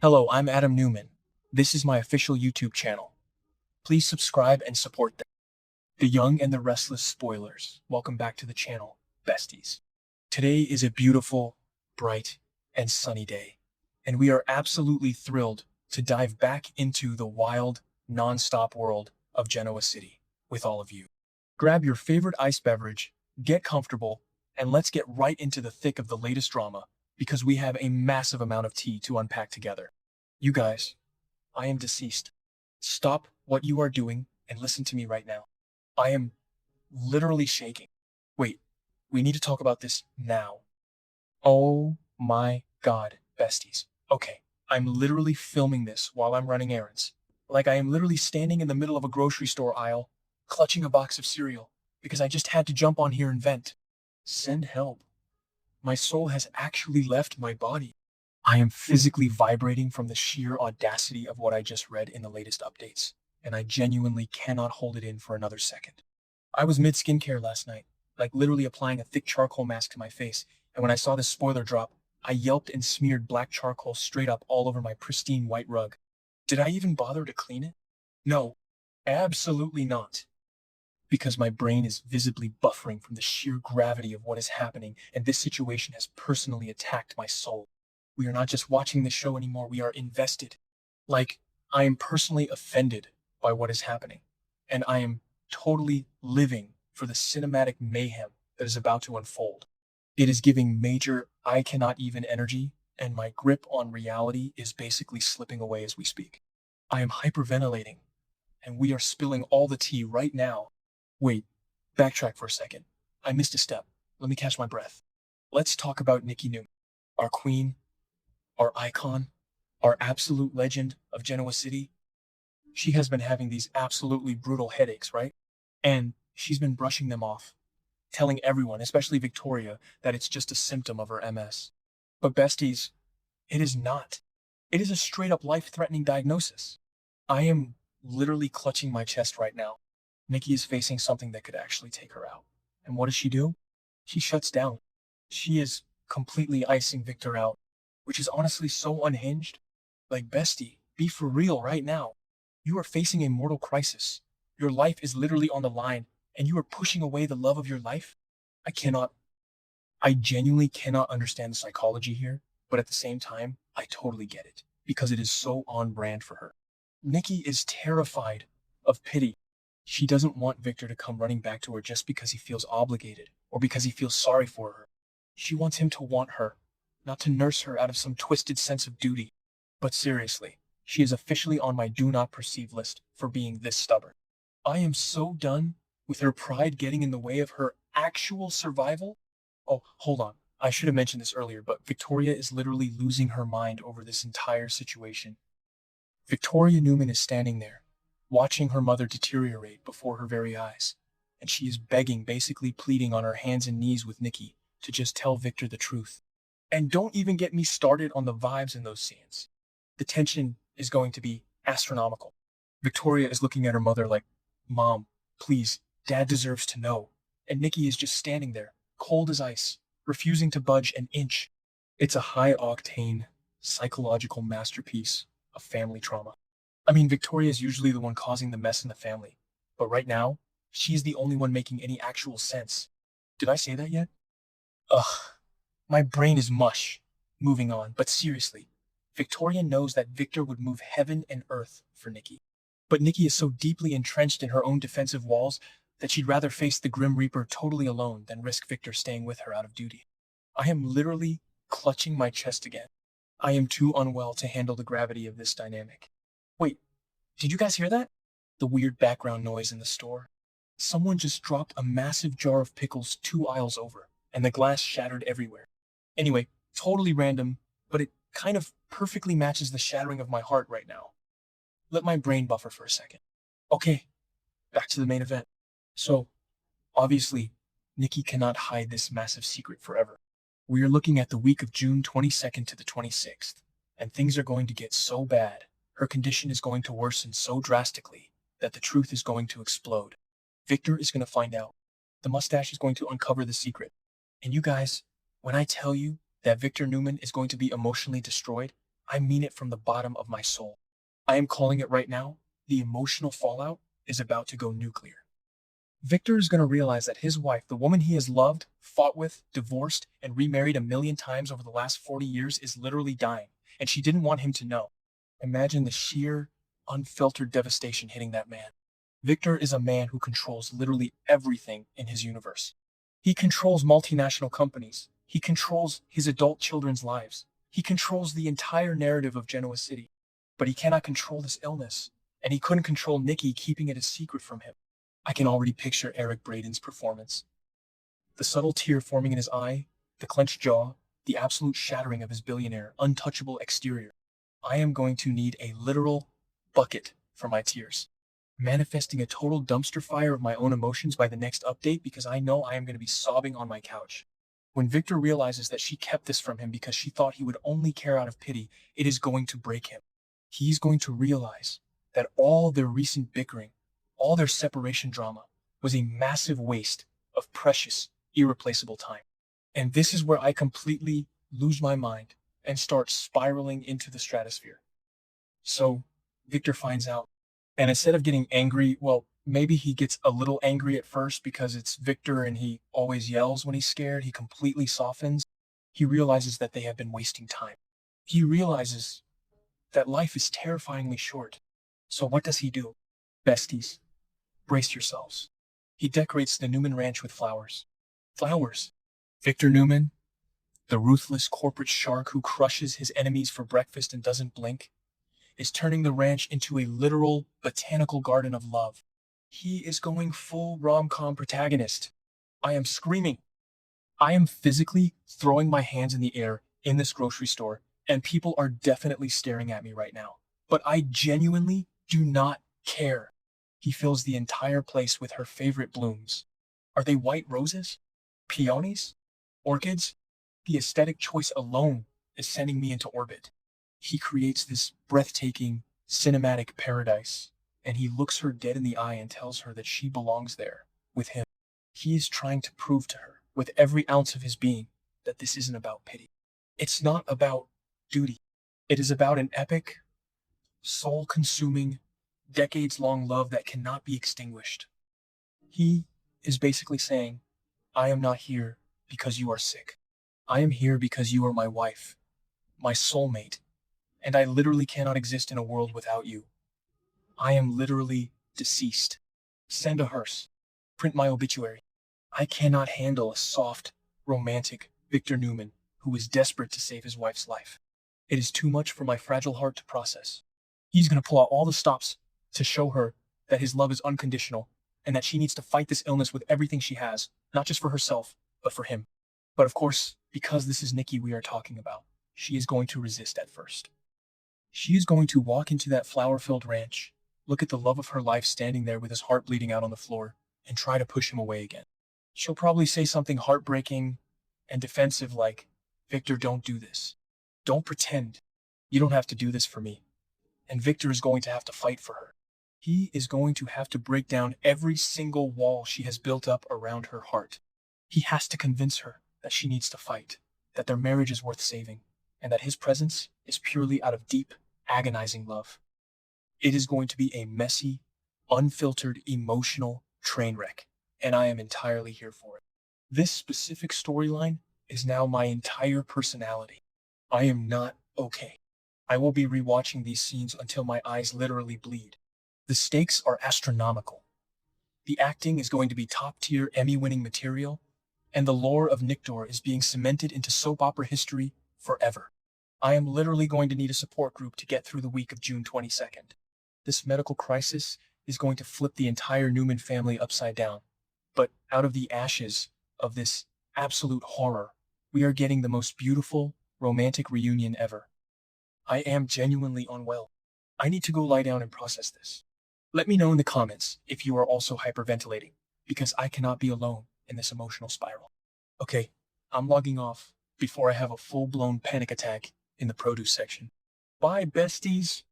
Hello, I'm Adam Newman. This is my official YouTube channel. Please subscribe and support them. The Young and the Restless Spoilers. Welcome back to the channel, besties. Today is a beautiful, bright, and sunny day, and we are absolutely thrilled to dive back into the wild, non-stop world of Genoa City with all of you. Grab your favorite ice beverage, get comfortable, and let's get right into the thick of the latest drama because we have a massive amount of tea to unpack together. You guys, I am deceased. Stop what you are doing and listen to me right now. I am literally shaking. Wait, we need to talk about this now. Oh my God, besties. Okay, I'm literally filming this while I'm running errands. Like I am literally standing in the middle of a grocery store aisle, clutching a box of cereal, because I just had to jump on here and vent. Send help. My soul has actually left my body. I am physically vibrating from the sheer audacity of what I just read in the latest updates, and I genuinely cannot hold it in for another second. I was mid-skincare last night, like literally applying a thick charcoal mask to my face, and when I saw this spoiler drop, I yelped and smeared black charcoal straight up all over my pristine white rug. Did I even bother to clean it? No, absolutely not. Because my brain is visibly buffering from the sheer gravity of what is happening, and this situation has personally attacked my soul. We are not just watching the show anymore, we are invested. Like, I am personally offended by what is happening, and I am totally living for the cinematic mayhem that is about to unfold. It is giving major I cannot even energy, and my grip on reality is basically slipping away as we speak. I am hyperventilating, and we are spilling all the tea right now. Wait, backtrack for a second. I missed a step. Let me catch my breath. Let's talk about Nikki Newman, our queen, our icon, our absolute legend of Genoa City. She has been having these absolutely brutal headaches, right? And she's been brushing them off, telling everyone, especially Victoria, that it's just a symptom of her MS. But besties, it is not. It is a straight up life-threatening diagnosis. I am literally clutching my chest right now. Nikki is facing something that could actually take her out. And what does she do? She shuts down. She is completely icing Victor out, which is honestly so unhinged. Like, bestie, be for real right now. You are facing a mortal crisis. Your life is literally on the line, and you are pushing away the love of your life? I genuinely cannot understand the psychology here, but at the same time, I totally get it, because it is so on brand for her. Nikki is terrified of pity. She doesn't want Victor to come running back to her just because he feels obligated, or because he feels sorry for her. She wants him to want her, not to nurse her out of some twisted sense of duty. But seriously, she is officially on my do not perceive list for being this stubborn. I am so done with her pride getting in the way of her actual survival. Oh, hold on. I should have mentioned this earlier, but Victoria is literally losing her mind over this entire situation. Victoria Newman is standing there, watching her mother deteriorate before her very eyes, and she is begging, basically pleading on her hands and knees with Nikki to just tell Victor the truth. And don't even get me started on the vibes in those scenes. The tension is going to be astronomical. Victoria is looking at her mother like, Mom, please, Dad deserves to know. And Nikki is just standing there, cold as ice, refusing to budge an inch. It's a high-octane, psychological masterpiece of family trauma. I mean, Victoria is usually the one causing the mess in the family, but right now, she's the only one making any actual sense. Did I say that yet? Ugh. My brain is mush. Moving on, but seriously, Victoria knows that Victor would move heaven and earth for Nikki. But Nikki is so deeply entrenched in her own defensive walls that she'd rather face the Grim Reaper totally alone than risk Victor staying with her out of duty. I am literally clutching my chest again. I am too unwell to handle the gravity of this dynamic. Wait, did you guys hear that? The weird background noise in the store. Someone just dropped a massive jar of pickles 2 aisles over, and the glass shattered everywhere. Anyway, totally random, but it kind of perfectly matches the shattering of my heart right now. Let my brain buffer for a second. Okay, back to the main event. So, obviously, Nikki cannot hide this massive secret forever. We are looking at the week of June 22nd to the 26th, and things are going to get so bad, her condition is going to worsen so drastically, that the truth is going to explode. Victor is going to find out. The mustache is going to uncover the secret. And you guys, when I tell you that Victor Newman is going to be emotionally destroyed, I mean it from the bottom of my soul. I am calling it right now. The emotional fallout is about to go nuclear. Victor is going to realize that his wife, the woman he has loved, fought with, divorced, and remarried a million times over the last 40 years, is literally dying, and she didn't want him to know. Imagine the sheer, unfiltered devastation hitting that man. Victor is a man who controls literally everything in his universe. He controls multinational companies. He controls his adult children's lives. He controls the entire narrative of Genoa City. But he cannot control this illness, and he couldn't control Nikki, keeping it a secret from him. I can already picture Eric Braden's performance. The subtle tear forming in his eye, the clenched jaw, the absolute shattering of his billionaire, untouchable exterior. I am going to need a literal bucket for my tears, manifesting a total dumpster fire of my own emotions by the next update, because I know I am going to be sobbing on my couch. When Victor realizes that she kept this from him because she thought he would only care out of pity, it is going to break him. He's going to realize that all their recent bickering, all their separation drama, was a massive waste of precious, irreplaceable time. And this is where I completely lose my mind and start spiraling into the stratosphere. So Victor finds out, and instead of getting angry, well, maybe he gets a little angry at first because it's Victor and he always yells when he's scared. He completely softens. He realizes that they have been wasting time. He realizes that life is terrifyingly short. So what does he do? Besties, brace yourselves. He decorates the Newman Ranch with flowers. Flowers. Victor Newman, the ruthless corporate shark who crushes his enemies for breakfast and doesn't blink, is turning the ranch into a literal botanical garden of love. He is going full rom-com protagonist. I am screaming. I am physically throwing my hands in the air in this grocery store, and people are definitely staring at me right now. But I genuinely do not care. He fills the entire place with her favorite blooms. Are they white roses? Peonies? Orchids? The aesthetic choice alone is sending me into orbit. He creates this breathtaking, cinematic paradise, and he looks her dead in the eye and tells her that she belongs there, with him. He is trying to prove to her, with every ounce of his being, that this isn't about pity. It's not about duty. It is about an epic, soul-consuming, decades-long love that cannot be extinguished. He is basically saying, I am not here because you are sick. I am here because you are my wife, my soulmate, and I literally cannot exist in a world without you. I am literally deceased. Send a hearse. Print my obituary. I cannot handle a soft, romantic Victor Newman who is desperate to save his wife's life. It is too much for my fragile heart to process. He's going to pull out all the stops to show her that his love is unconditional and that she needs to fight this illness with everything she has, not just for herself, but for him. But of course, because this is Nikki we are talking about, she is going to resist at first. She is going to walk into that flower-filled ranch, look at the love of her life standing there with his heart bleeding out on the floor, and try to push him away again. She'll probably say something heartbreaking and defensive like, Victor, don't do this. Don't pretend. You don't have to do this for me. And Victor is going to have to fight for her. He is going to have to break down every single wall she has built up around her heart. He has to convince her that she needs to fight, that their marriage is worth saving, and that his presence is purely out of deep, agonizing love. It is going to be a messy, unfiltered, emotional train wreck, and I am entirely here for it. This specific storyline is now my entire personality. I am not okay. I will be rewatching these scenes until my eyes literally bleed. The stakes are astronomical. The acting is going to be top-tier Emmy-winning material, and the lore of Niktor is being cemented into soap opera history forever. I am literally going to need a support group to get through the week of June 22nd. This medical crisis is going to flip the entire Newman family upside down. But out of the ashes of this absolute horror, we are getting the most beautiful, romantic reunion ever. I am genuinely unwell. I need to go lie down and process this. Let me know in the comments if you are also hyperventilating, because I cannot be alone in this emotional spiral. Okay, I'm logging off before I have a full-blown panic attack in the produce section. Bye, besties!